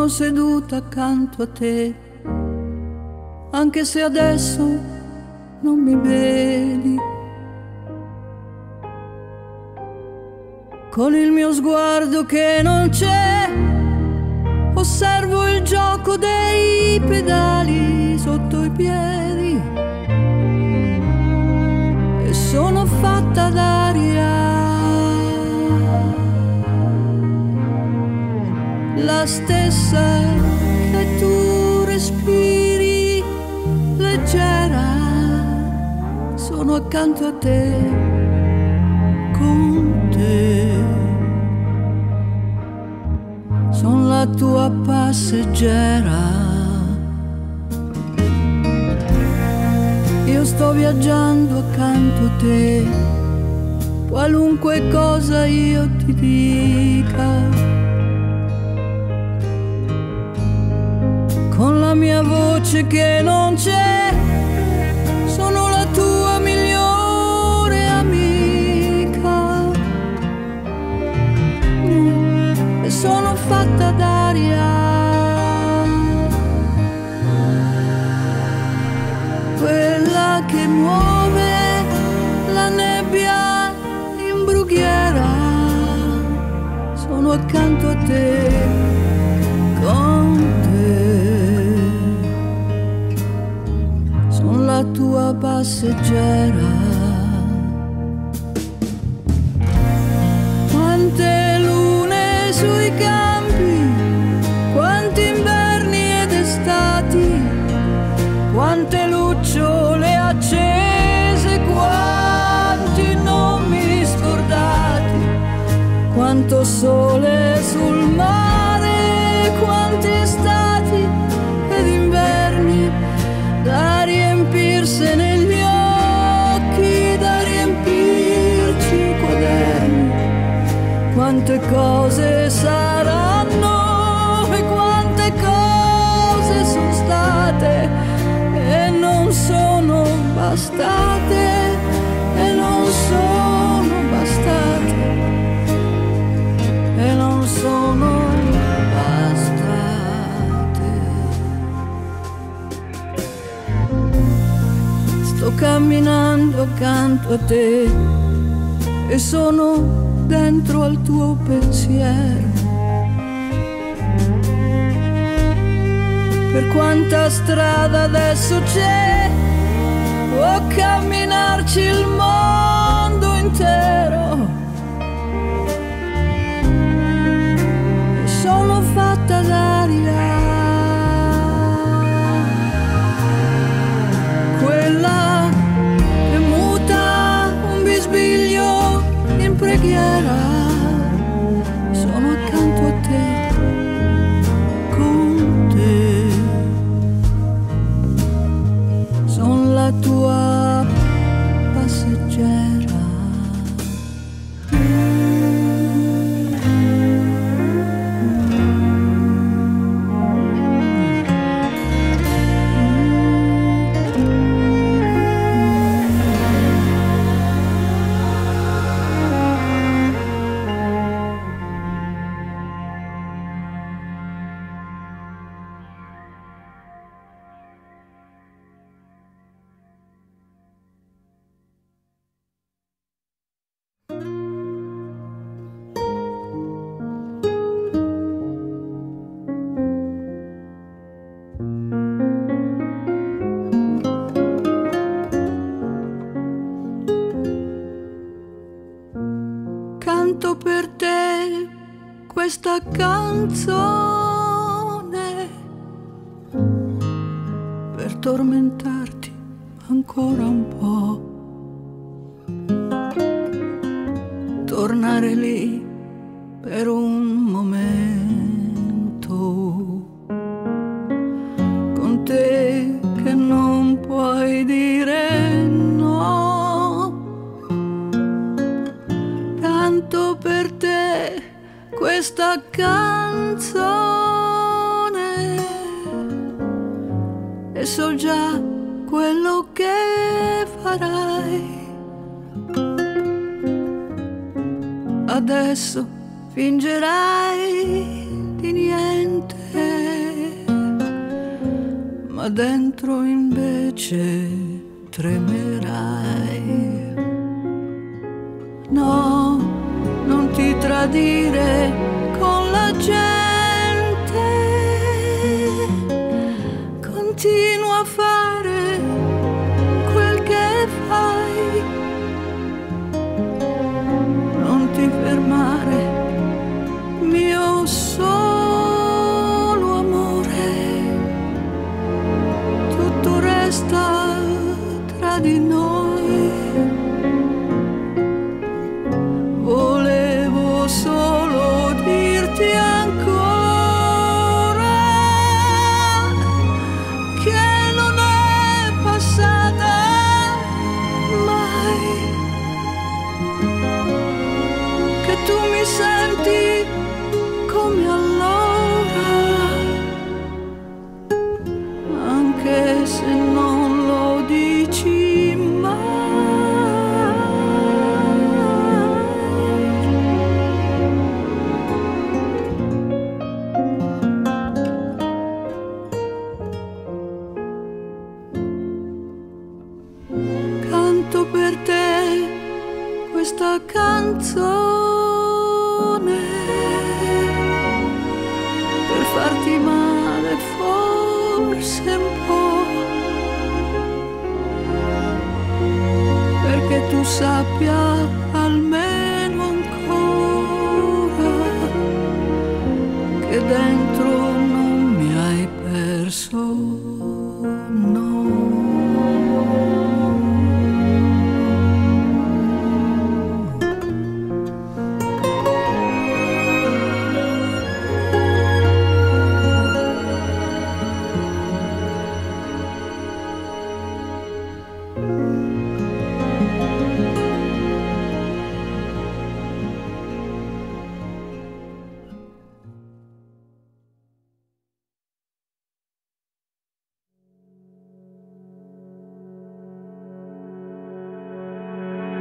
sono seduta accanto a te, anche se adesso non mi vedi. Con il mio sguardo che non c'è, osservo il gioco dei pedali sotto i piedi e sono fatta d'aria, la stessa che tu respiri, leggera, sono accanto a te, con te, sono la tua passeggera. Io sto viaggiando accanto a te, qualunque cosa io ti dica, con la mia voce che non c'è, sono la tua migliore amica e sono fatta d'aria, quella che muove la nebbia in brughiera, sono accanto a te, con te, sono la tua passeggera. Quante lune sui campi, quanti inverni ed estati, quante lucciole accese, quanti nomi scordati, quanto sole sul mare, quanti estati ed inverni da riempirsi negli occhi, da riempirci i quaderni, quante cose saranno e quante cose sono state e non sono bastate, e non sono bastate, e non sono bastate. Sto camminando accanto a te e sono dentro al tuo pensiero. Per quanta strada adesso c'è, può camminarci il mondo intero. Sono fatta d'aria, quella che muta un bisbiglio in preghiera, sono accanto a te, con te, sono la tua passeggera. Canto per te questa canzone, per tormentarti ancora un po', tornare lì per un momento, con te che non puoi dire no. Canto per te questa canzone e so già quello che farai. Adesso fingerai di di niente, ma dentro invece tremerai. No, non ti tradire con la gente, continua a fare quel che fai, non ti fermare, mio solo amore, tutto resta tra di noi. Volevo solo dirti ancora che non è passata mai, che tu mi senti come allora, anche se non lo dici mai. Canto per te questa canzone, per farti male forse un po', perché tu sappia almeno ancora che dentro non mi hai perso, no.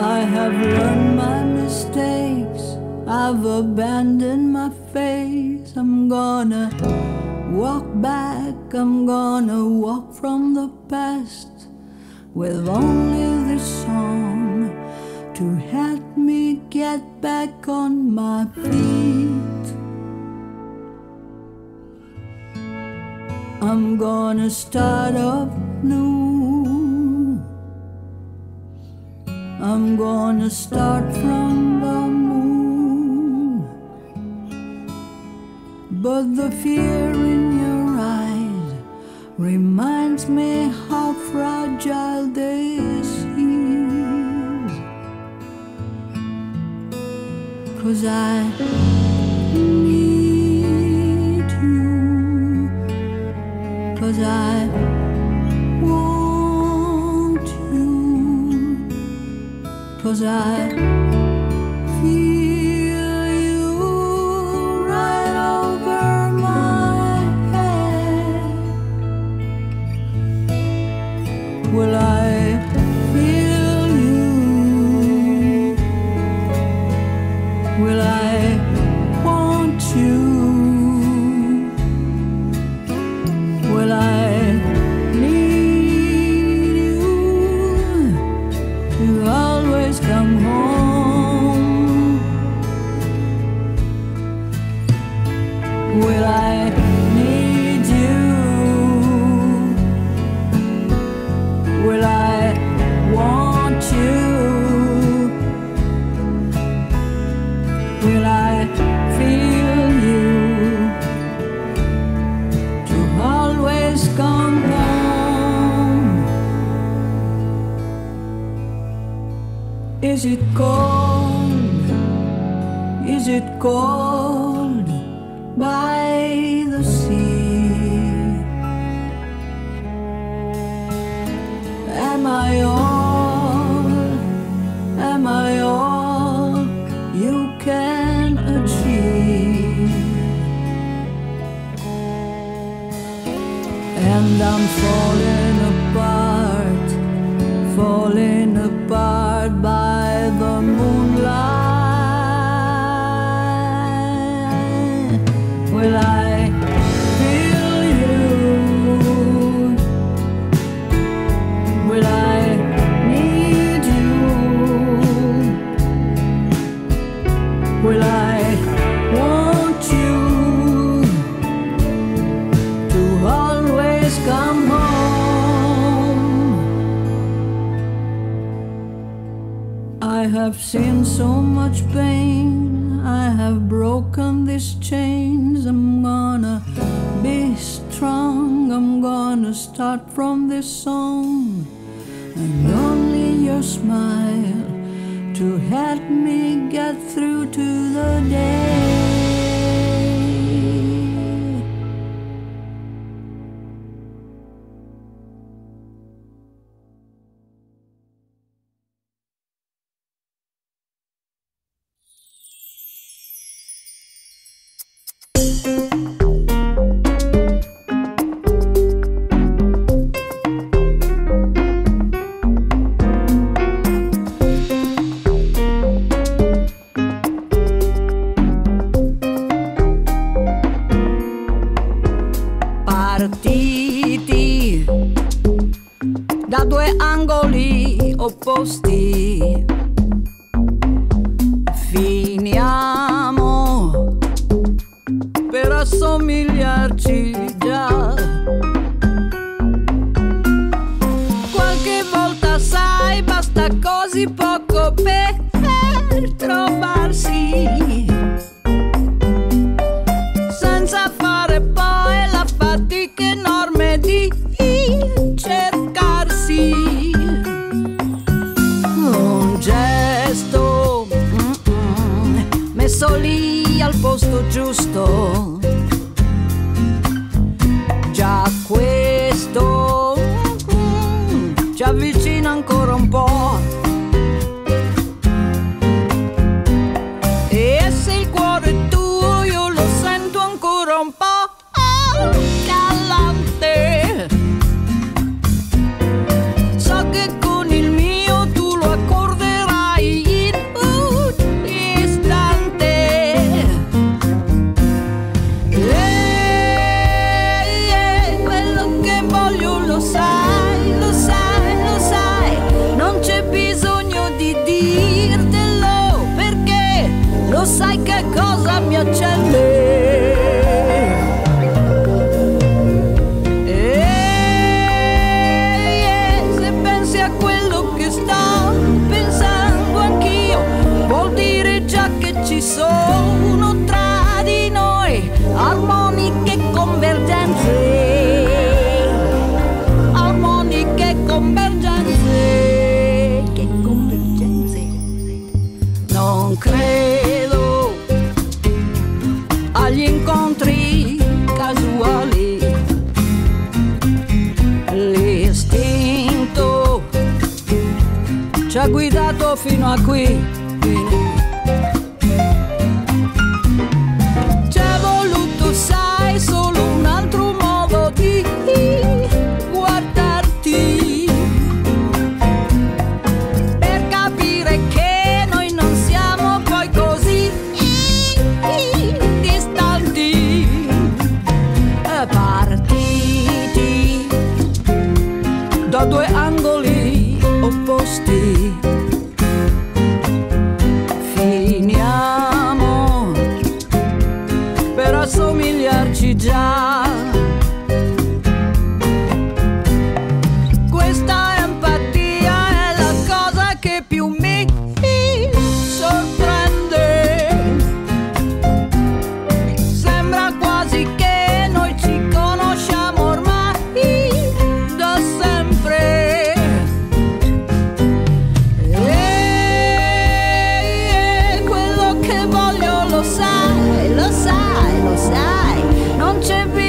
I have learned my mistakes, I've abandoned my faith. I'm gonna walk back, I'm gonna walk from the past, with only this song to help me get back on my feet. I'm gonna start up new, I'm gonna start from the moon, but the fear in your eyes reminds me how fragile this is. 'Cause I need you, 'cause I want you, 'cause I feel you right over my head. Will I feel you? Will I want you? Will I need you to always come home? Will I need you? Will I want you? Will I feel you to always come home? Is it cold? Is it cold by the sea? Am I all you can achieve? And I'm falling apart by the moonlight. Will I Will I want you to always come home? I have seen so much pain, I have broken these chains. I'm gonna be strong, I'm gonna start from this song, and only your smile to help me get through to the day. Partiti da due angoli opposti, finiamo per assomigliarci già. Qualche volta, sai, basta così poco per trovarsi, senza fare poi la fatica enorme di cercarsi. Un gesto messo lì al posto giusto, già questo ci avvicina ancora un po'. E se il cuore è tuo, io lo sento ancora un po' galante. So che con il mio tu lo accorderai in un istante. Quello che voglio lo sai, lo sai, lo sai. Non c'è bisogno di dirtelo, perché lo sai che cosa mi accende. Se pensi a quello che sto pensando anch'io, vuol dire già che ci sono tra di noi armoniche convergenze, armoniche convergenze, che convergenze. Non credo agli incontri casuali, l'istinto ci ha guidato fino a qui. Ci è voluto, sai, solo un altro modo di guardarti, per capire che noi non siamo poi così distanti. Partiti da due angoli opposti, finiamo per assomigliarci già. Questa empatia è la cosa che più mi sorprende. Sembra quasi che noi ci conosciamo ormai da sempre. Quello che voglio lo sai, lo sai, lo sai. Non c'è bisogno